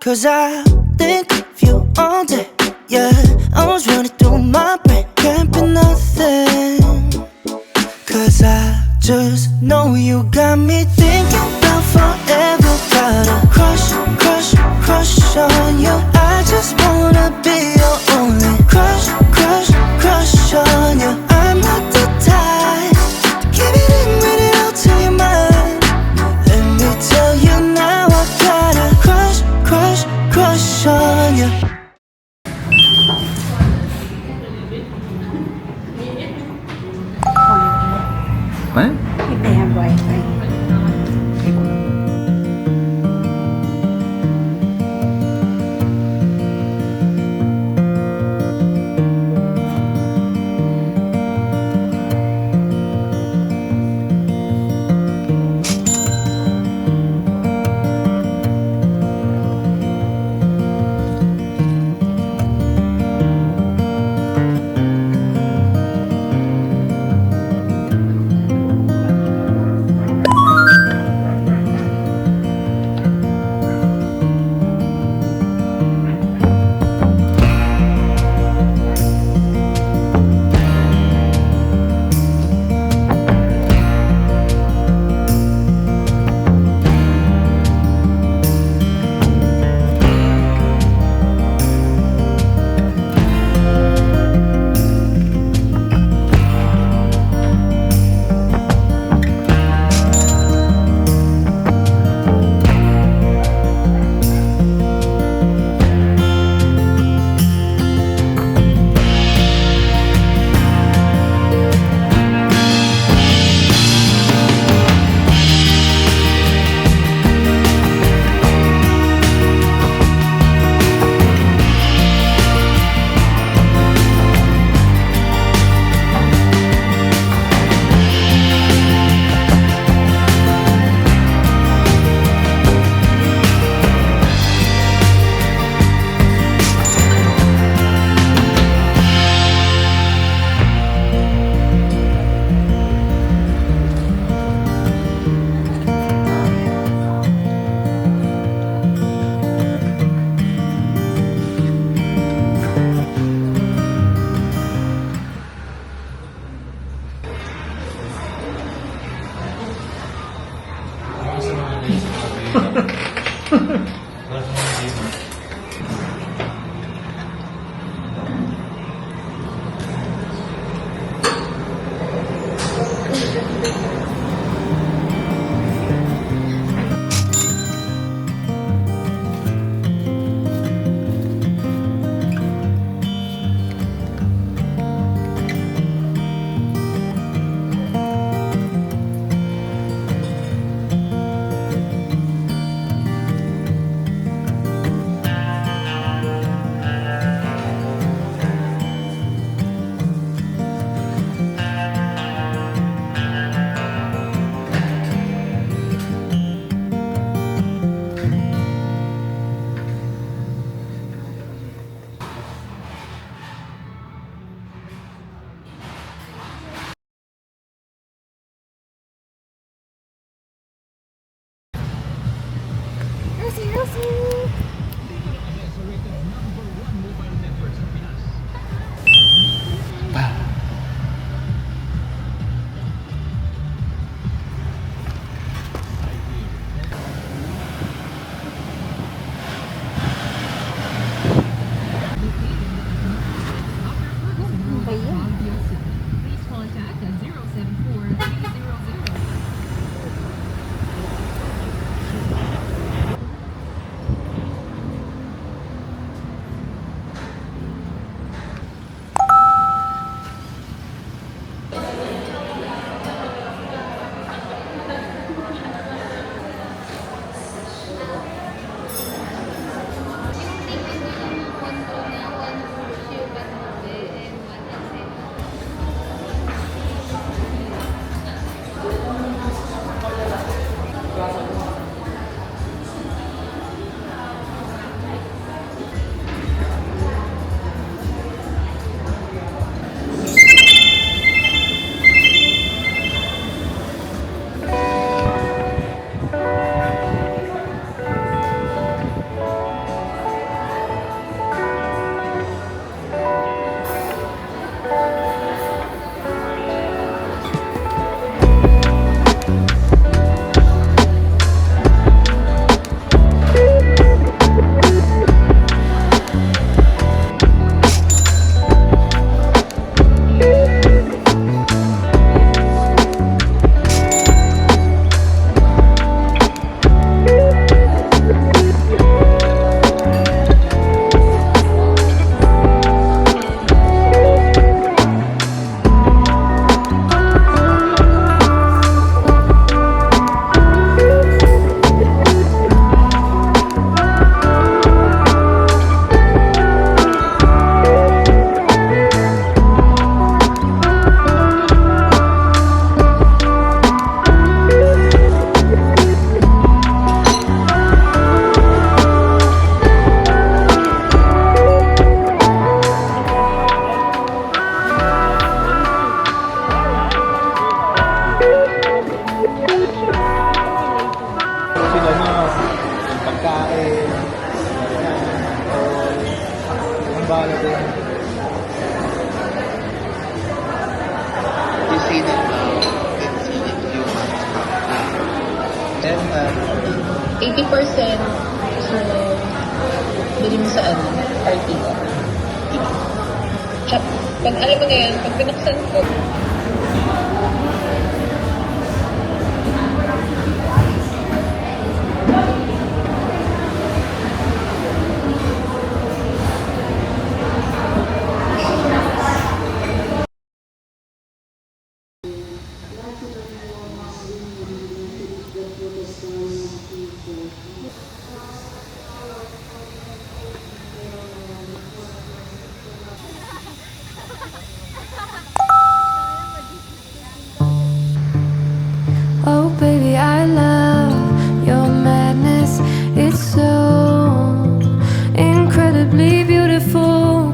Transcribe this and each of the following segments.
Cause I think of you all day. Yeah, I was running through my brain, can't be nothing. Cause I just know you got me thinking about forever. Got a crush, crush, crush on you. I just wanna be your only crush, crush, crush on you. I'm not the type to keep it in, read it out till you're mine. Let me tell you now, I got a crush, crush, crush on you. What? If they have Wi-Fi. bahala doon. You say that now, can see if you want Then, 80%. So, bili mo sa ano? RTO. Tsaka, pag alam mo na yan, pag binuksan ko, Oh baby, I love your madness. It's so incredibly beautiful.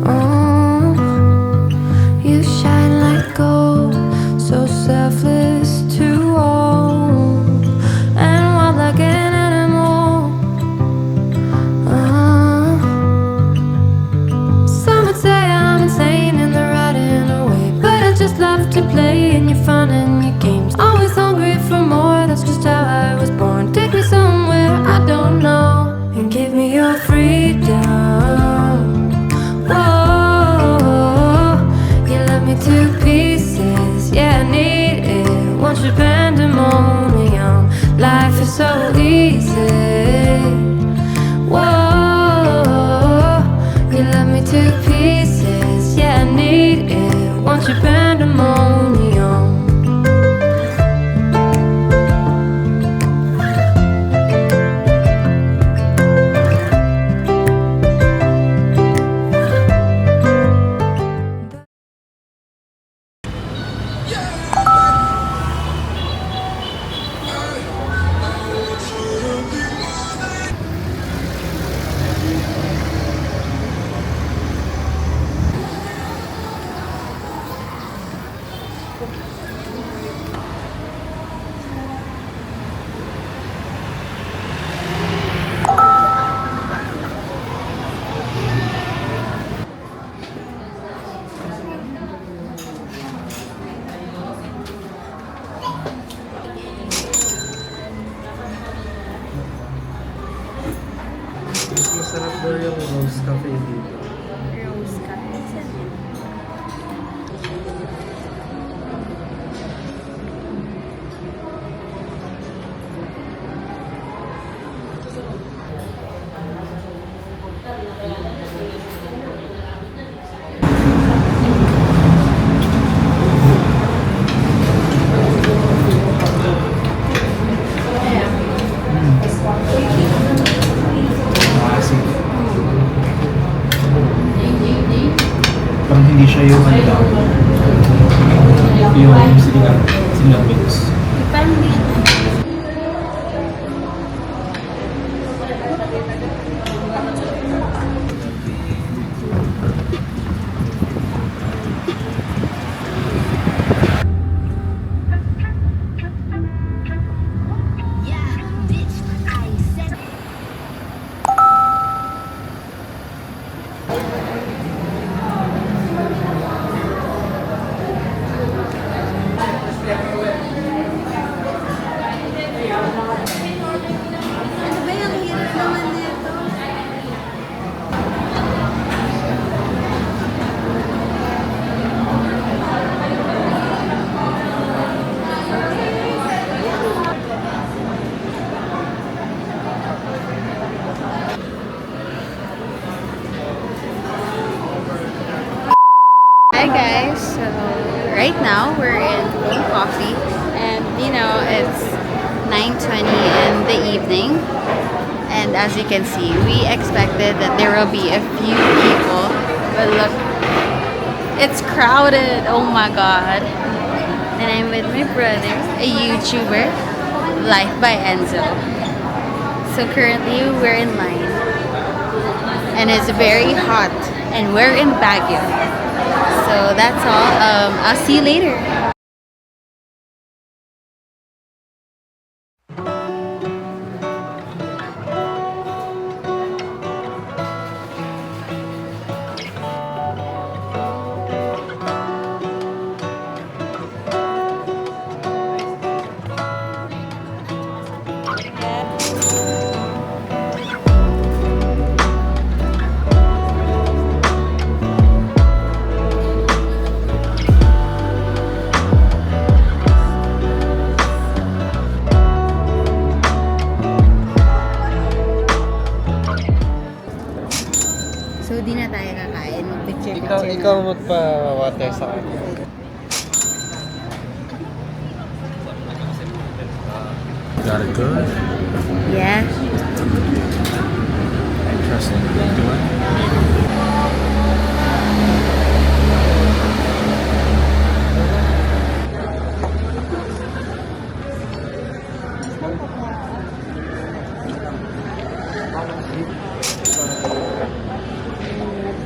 Oh, you shine like gold, so selfless to all, and wild like an animal. Some would say I'm insane in the right in a way, but I just love to play in your fun and your games. Always hungry for more, that's just how I was born. Take me somewhere I don't know, and give me your freedom. Whoa, you love me to pieces, yeah, I need it. Want your pandemonium, life is so easy. Whoa, you love me to pieces, yeah, I need it. Want your pandemonium. mas masarap daw yung Rose Cafe dito. Rose Cafe. Classic. Parang hindi siya yung ano lang. Yung sinigang mix. Hi guys, so right now we're in coffee and you know it's 9:20 in the evening, and as you can see we expected that there will be a few people, but look, it's crowded. Oh my god. And I'm with my brother, a YouTuber, lifebyenzo. So currently we're in line and it's very hot and we're in Baguio. So that's all. I'll see you later. di na tayo kakain. Picture. Ikaw magpa-water sa akin. Got it good? Yeah. Interesting. Do it.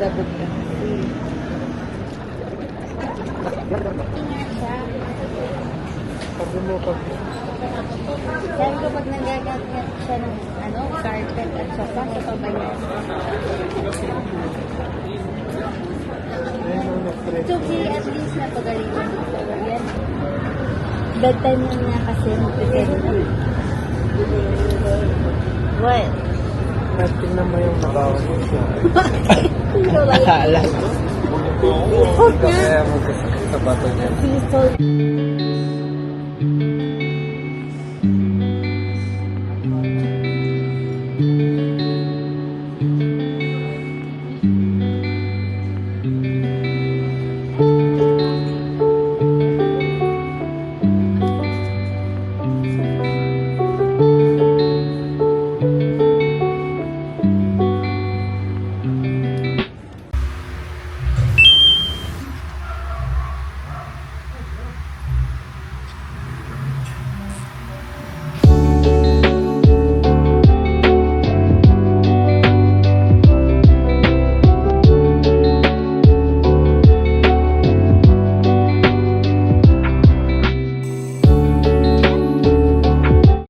Nagdabog ka. Sabi mo pag Sabi ko pag nagagamit siya ng carpet at sofa, sa pabayan. It's okay, at least napagalitan ko sa yan. Bedtime yun niya kasi nagpipili. What? tingnan mo yung nabawan mo siya. Ikaw like Alam. Kaya mo kasi sa bato niya. He's so